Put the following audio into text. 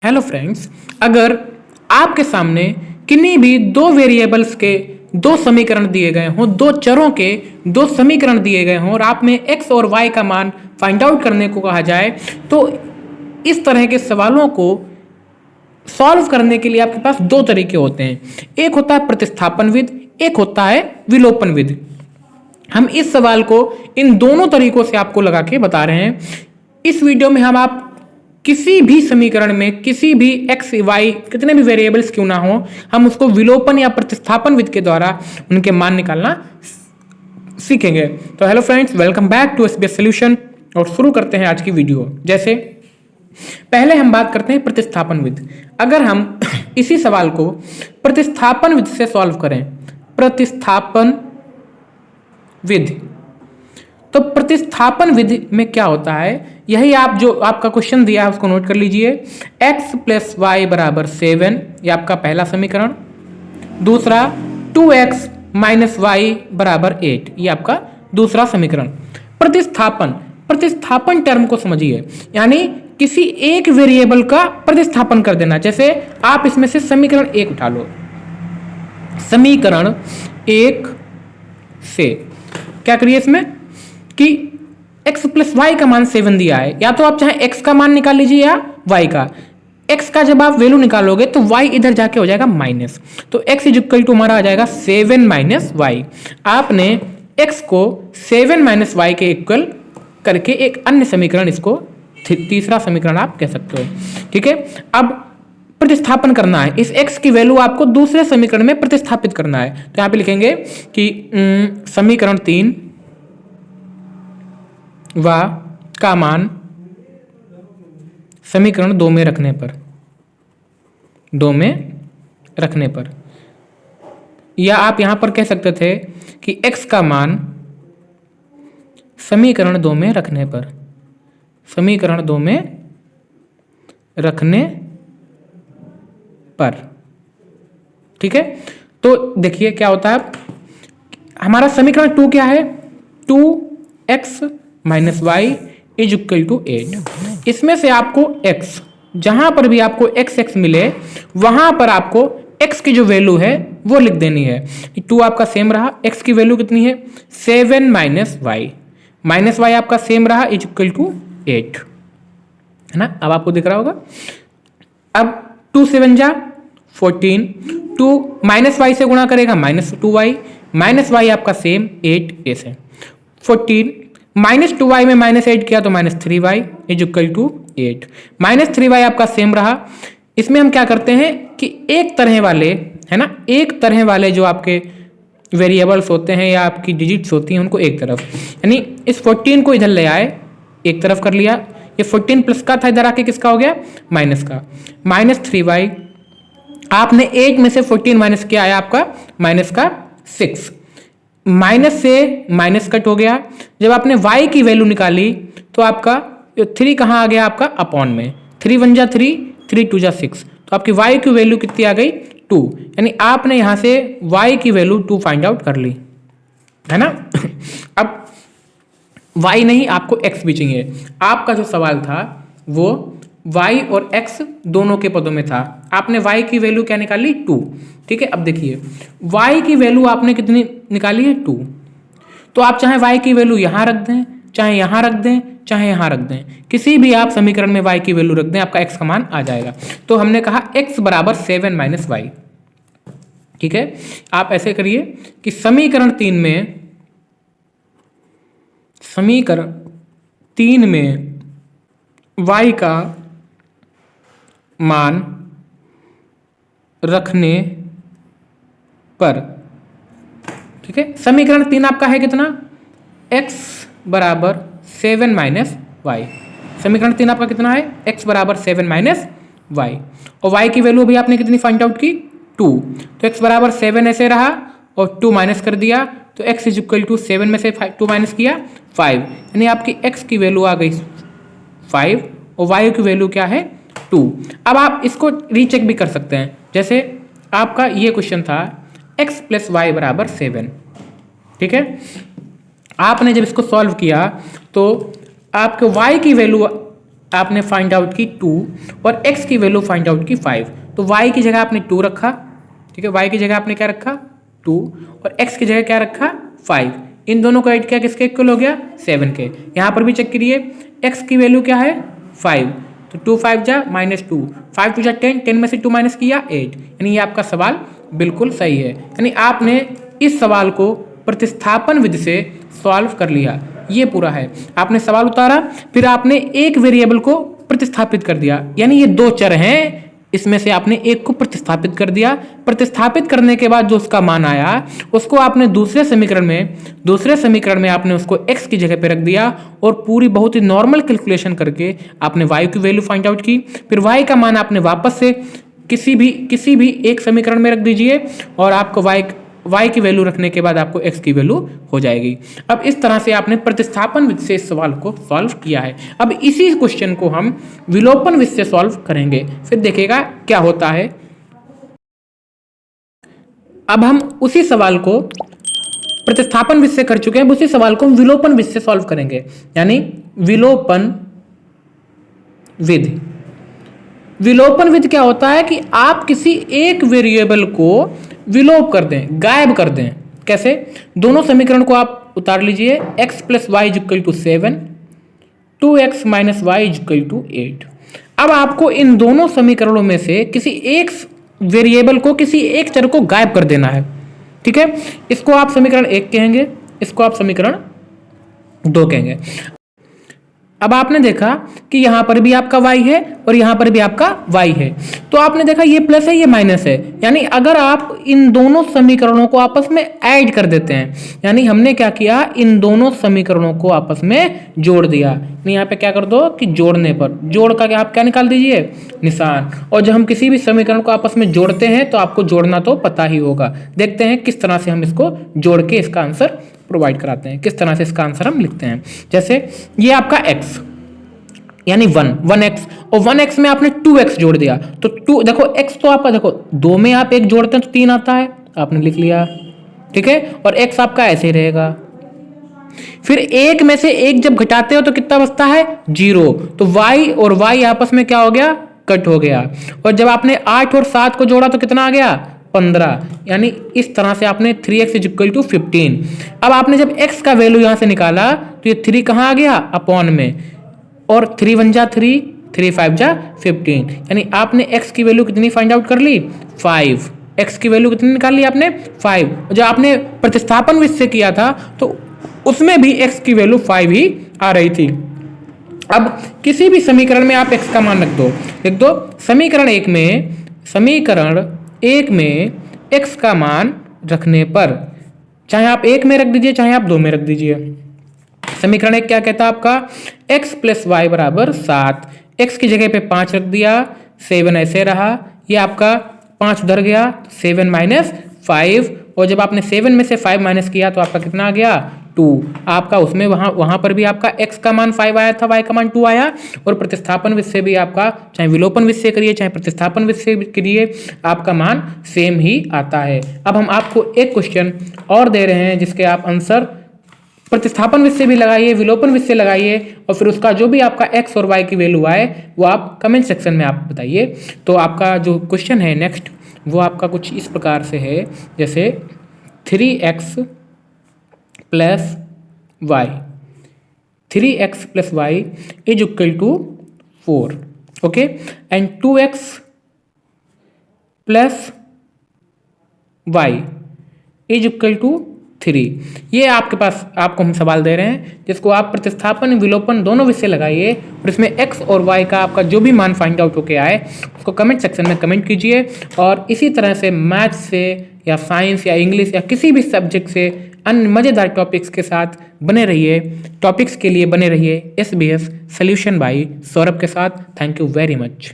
Hello friends, अगर आपके सामने किन्हीं भी दो वेरिएबल्स के दो समीकरण दिए गए हों, दो चरों के दो समीकरण दिए गए हों और आप में x और y का मान फाइंड आउट करने को कहा जाए, तो इस तरह के सवालों को सॉल्व करने के लिए आपके पास दो तरीके होते हैं। एक होता है प्रतिस्थापन विधि, एक होता है विलोपन विधि। हम इस सवाल को इन दोनों तरीकों से आपको लगा के बता रहे हैं। इस वीडियो में हम आप किसी भी समीकरण में किसी भी x y कितने भी वेरिएबल्स क्यों ना हो, हम उसको विलोपन या प्रतिस्थापन विधि के द्वारा उनके मान निकालना सीखेंगे। तो hello friends, welcome back to SBS solution और शुरू करते हैं आज की वीडियो। जैसे पहले हम बात करते हैं प्रतिस्थापन विधि। अगर हम इसी सवाल को प्रतिस्थापन विधि से सॉल्व करें, प्रतिस्थापन विधि, तो प्रतिस्थापन विधि में क्या होता है, यही आप जो आपका क्वेश्चन दिया है उसको नोट कर लीजिए। x प्लस वाई बराबर 7, ये आपका पहला समीकरण। दूसरा 2x माइनस वाई बराबर 8, ये आपका दूसरा समीकरण। प्रतिस्थापन टर्म को समझिए, यानी किसी एक वेरिएबल का प्रतिस्थापन कर देना। जैसे आप इसमें से समीकरण 1 उठा लो, समीकरण 1 से क्या करिए इसमें कि x प्लस वाई का मान 7 दिया है, या तो आप चाहे x का मान निकाल लीजिए या y का। x का जब आप वैल्यू निकालोगे तो y इधर जाके हो जाएगा माइनस, तो x इज इक्वल टू हमारा आ जाएगा 7 माइनस वाई। आपने x को 7 माइनस वाई के इक्वल करके एक अन्य समीकरण, इसको तीसरा समीकरण आप कह सकते हो। ठीक है, अब प्रतिस्थापन करना है, इस x की वैल्यू आपको दूसरे समीकरण में प्रतिस्थापित करना है। तो यहां पे लिखेंगे कि समीकरण 3 व का मान समीकरण 2 में रखने पर, या आप यहां पर कह सकते थे कि x का मान समीकरण 2 में रखने पर, समीकरण 2 में रखने पर। ठीक है, तो देखिए क्या होता है, हमारा समीकरण 2 क्या है, 2x minus y is equal to 8। इसमें से आपको x, जहां पर भी आपको x मिले वहां पर आपको x की जो वैल्यू है वो लिख देनी है। 2 आपका सेम रहा, x की वैल्यू कितनी है 7 माइनस वाई आपका सेम रहा इज इक्वल टू 8, है ना। अब आपको दिख रहा होगा। अब 2 7 जा 14, 2 माइनस वाई से गुणा करेगा माइनस 2y, माइनस वाई आपका सेम 8 ऐसे 14 माइनस 2y में माइनस 8 किया तो minus 3y is equal to 8, minus 3y आपका सेम रहा। इसमें हम क्या करते हैं कि एक तरह वाले, है ना, एक तरह वाले जो आपके वेरिएबल्स होते हैं या आपकी डिजिट्स होती हैं उनको एक तरफ, यानी इस 14 को इधर ले आए, एक तरफ कर लिया। ये 14 प्लस का था, इधर आके किसका हो गया माइनस का, माइनस 3y। आपने 8 में से 14 माइनस किया आया आपका माइनस का 6, माइनस से माइनस कट हो गया। जब आपने y की वैल्यू निकाली तो आपका 3 कहाँ आ गया आपका अपॉन में, 3 1 जा 3, 3 2 जा 6, तो आपकी y की वैल्यू कितनी आ गई 2, यानी आपने यहां से y की वैल्यू 2 फाइंड आउट कर ली, है ना। अब y नहीं, आपको x भी चाहिए। आपका जो सवाल था वो y और x दोनों के पदों में था, आपने y की वैल्यू क्या निकाली 2। ठीक है, अब देखिए y की वैल्यू आपने कितनी निकाली है 2, तो आप चाहे y की वैल्यू यहां रख दें, चाहे यहां रख दें, चाहे यहां रख दें, किसी भी आप समीकरण में y की वैल्यू रख दें, आपका x का मान आ जाएगा। तो हमने कहा x बराबर 7 माइनस वाई। ठीक है, आप ऐसे करिए कि समीकरण 3 में y का मान रखने पर, ठीक है, समीकरण 3 आपका है कितना, x बराबर 7 माइनस वाई। समीकरण 3 आपका कितना है, x बराबर 7 माइनस वाई, और y की वैल्यू भी आपने कितनी फाइंड आउट की 2, तो x बराबर 7 ऐसे रहा और 2 माइनस कर दिया, तो x इज इक्वल टू 7 में से 2 माइनस किया 5, यानी आपकी x की वैल्यू आ गई 5 और y की वैल्यू क्या है 2। अब आप इसको रीचेक भी कर सकते हैं। जैसे आपका ये क्वेश्चन था x प्लस वाई बराबर 7, ठीक है, आपने जब इसको सॉल्व किया तो आपके y की वैल्यू आपने फाइंड आउट की 2 और x की वैल्यू फाइंड आउट की 5। तो y की जगह आपने 2 रखा, ठीक है, y की जगह आपने क्या रखा 2 और x की जगह क्या रखा 5। इन दोनों को ऐड किया किसके इक्वल हो गया 7 के। यहाँ पर भी चेक करिए x की वैल्यू क्या है 5, तो 2 5 जा -2, 5 2 जा 10, 10 में से 2 माइनस किया 8, यानी ये आपका सवाल बिल्कुल सही है। यानी आपने इस सवाल को प्रतिस्थापन विधि से सॉल्व कर लिया। ये पूरा है, आपने सवाल उतारा, फिर आपने एक वेरिएबल को प्रतिस्थापित कर दिया, यानी ये दो चर हैं, इसमें से आपने एक को प्रतिस्थापित कर दिया। प्रतिस्थापित करने के बाद जो उसका मान आया उसको आपने दूसरे समीकरण में आपने उसको x की जगह पे रख दिया और पूरी बहुत ही नॉर्मल कैलकुलेशन करके आपने y की वैल्यू फाइंड आउट की। फिर y का मान आपने वापस से किसी भी एक समीकरण में रख दीजिए और आपको y की वैल्यू रखने के बाद आपको x की वैल्यू हो जाएगी। अब इस तरह से आपने प्रतिस्थापन विधि से इस सवाल को सॉल्व किया है। अब इसी क्वेश्चन को हम विलोपन विधि से सॉल्व करेंगे, फिर देखिएगा क्या होता है। अब हम उसी सवाल को प्रतिस्थापन विधि से कर चुके हैं, उसी सवाल को हम विलोपन विधि से सॉल्व करेंगे, यानी विलोपन विधि। विलोपन विधि क्या होता है कि आप किसी एक वेरिएबल को विलोप कर दें, गायब कर दें। कैसे? दोनों समीकरण को आप उतार लीजिए, x plus y is equal to 7, 2x minus y is equal to 8। अब आपको इन दोनों समीकरणों में से किसी एक वेरिएबल को, किसी एक चर को गायब कर देना है, ठीक है। इसको आप समीकरण 1 कहेंगे, इसको आप समीकरण 2 कहेंगे। अब आपने देखा कि यहां पर भी आपका y है और यहां पर भी आपका y है, तो आपने देखा ये प्लस है ये माइनस है, यानी अगर आप इन दोनों समीकरणों को आपस में ऐड कर देते हैं, यानी हमने क्या किया, इन दोनों समीकरणों को आपस में जोड़ दिया। यहाँ पे क्या कर दो कि जोड़ने पर, जोड़ का आप क्या निकाल दीजिए निशान। और जब हम किसी भी समीकरण को आपस में जोड़ते हैं तो आपको जोड़ना तो पता ही होगा। देखते हैं किस तरह से हम इसको जोड़ के इसका आंसर प्रोवाइड कराते हैं, किस तरह से इसका आंसर हम लिखते हैं। जैसे ये आपका x यानी 1x और 1x में आपने 2x जोड़ दिया, तो 2 देखो x तो आपका देखो 2 में आप 1 जोड़ते हैं तो 3 आता है, आपने लिख लिया, ठीक है। और x आपका ऐसे ही रहेगा। फिर 1 में से 1 जब घटाते हो तो कितना बचता है 0, तो y और y आपस में क्या हो गया कट हो गया। और जब आपने 8 और 7 को जोड़ा तो कितना आ गया 15, यानी इस तरह से आपने 3x इज इक्वल टू 15। अब आपने जब x का वैल्यू यहां से निकाला तो ये 3 कहां आ गया अपॉन में, और 3 1 जा 3, 3 5 जा 15, यानी आपने x की वैल्यू कितनी फाइंड आउट कर ली 5। x की वैल्यू कितनी निकाल ली आपने 5। जब आपने प्रतिस्थापन विधि से किया था तो उसमें भी x की वैल्यू 5 ही आ रही थी। अब किसी भी समीकरण में आप x का मान लिख दो। समीकरण एक में x का मान रखने पर, चाहे आप 1 में रख दीजिए चाहे आप 2 में रख दीजिए। समीकरण 1 क्या कहता है आपका, x प्लस वाई बराबर 7, x की जगह पे 5 रख दिया, 7 ऐसे रहा, ये आपका 5 उधर गया, 7 माइनस 5, और जब आपने 7 में से 5 माइनस किया तो आपका कितना आ गया 2। आपका उसमें वहां पर भी आपका x का मान 5 आया था, y का मान 2 आया। और प्रतिस्थापन विधि से भी आपका, चाहे विलोपन विधि से करिए चाहे प्रतिस्थापन विधि से करिए, आपका मान सेम ही आता है। अब हम आपको एक क्वेश्चन और दे रहे हैं जिसके आप आंसर प्रतिस्थापन विधि से भी लगाइए, विलोपन विधि से लगाइए, और फिर उसका जो भी आपका x और y की वैल्यू आए वो आप कमेंट सेक्शन में आप बताइए। तो आपका जो क्वेश्चन है नेक्स्ट वो आपका कुछ इस प्रकार से है, जैसे 3x plus y, 3x plus y is equal to 4, okay, and 2x plus y is equal to 3। ये आपके पास आपको हम सवाल दे रहे हैं जिसको आप प्रतिस्थापन विलोपन दोनों विधि से लगाइए, और इसमें x और y का आपका जो भी मान फाइंड आउट होके आए उसको कमेंट सेक्शन में कमेंट कीजिए। और इसी तरह से मैथ्स से या साइंस या इंग्लिश या किसी भी सब्जेक्ट से अन्य मज़ेदार टॉपिक्स के साथ बने रहिए, टॉपिक्स के लिए बने रहिए SBS सॉल्यूशन बाय सौरभ के साथ। Thank you very much.